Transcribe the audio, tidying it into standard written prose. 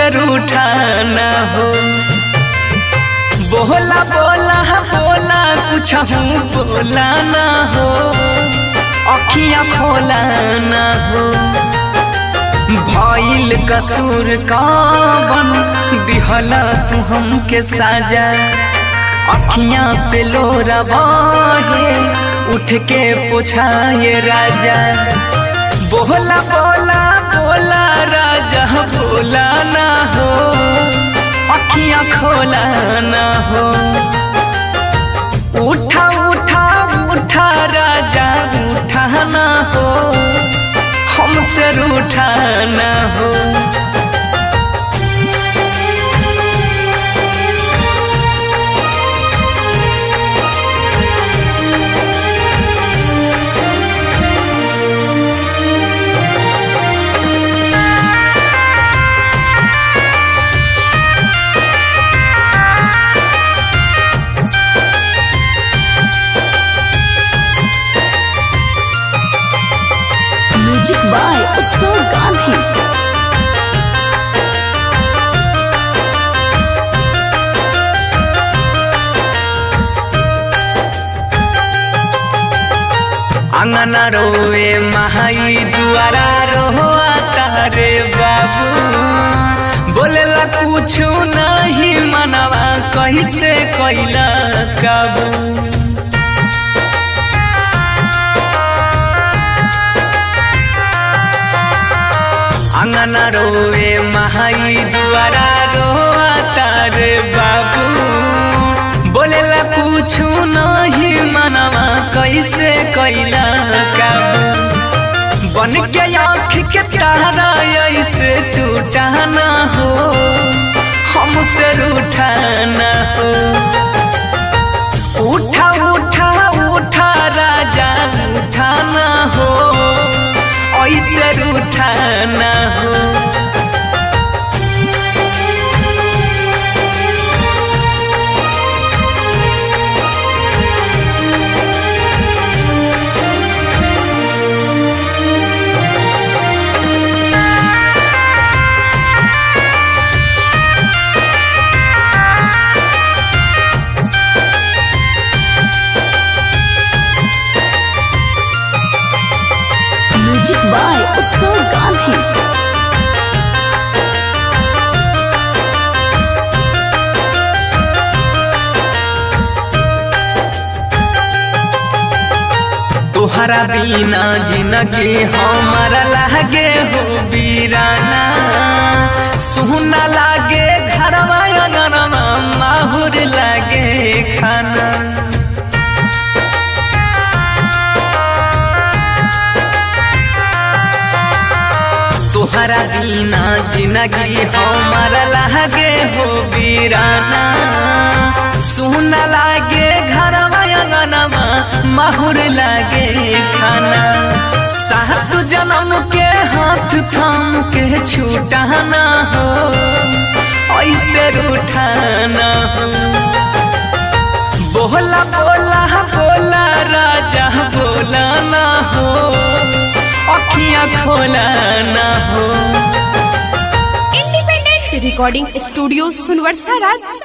हमसे रूठा ना हो। बोला बोला बोला कुछ बोला ना हो, अखियाँ खोला ना हो। भइल कसूर कवन दिहला तू हमके साजा, अखियाँ से लोरा बहे उठ के पूछाए राजा। बोला बोला बोला राजा बोला ना हो, अखियाँ खोला ना हो। उठा उठा उठा राजा उठा ना हो, हमसे रूठा ना हो। म्यूजिक बाय उत्सव गांधी। अंगना रोए महाई दुआरा रोआ तारे बाबू, बोलेला कुछ नहीं मनवा कैसे कैला काबू। अंगना रोए महाई दुआरा रोआ तारे बाबू, बोलेला कुछ नहीं मनवा कैसे कैला काबू। बन के आँख के तारा ऐसे टूटा ना हो, हमसे रूठा ना हो। उठा उठा उठा राजा उठा ना हो, ऐसे रूठा ना हो। म्यूजिक बाय उत्सव गांधी। तोहरा बिना जिंदगी हमारा लागे हो वीराना, सुना लागे घरवा अंगनवा माहुर लागे खाना। तोहरा बिना जिंदगी हमारा लागे हो वीराना, सुना लागे घरवा अंगनवा माहुर लागे खाना। सात जन्म के हाथ थाम के छूटा ना हो, ऐसे रूठा ना हो। बोला बोला बोला राजा बोला ना हो, अखियाँ खोला ना हो। इंडिपेंडेंट रिकॉर्डिंग स्टूडियो सुनवर्षा राज।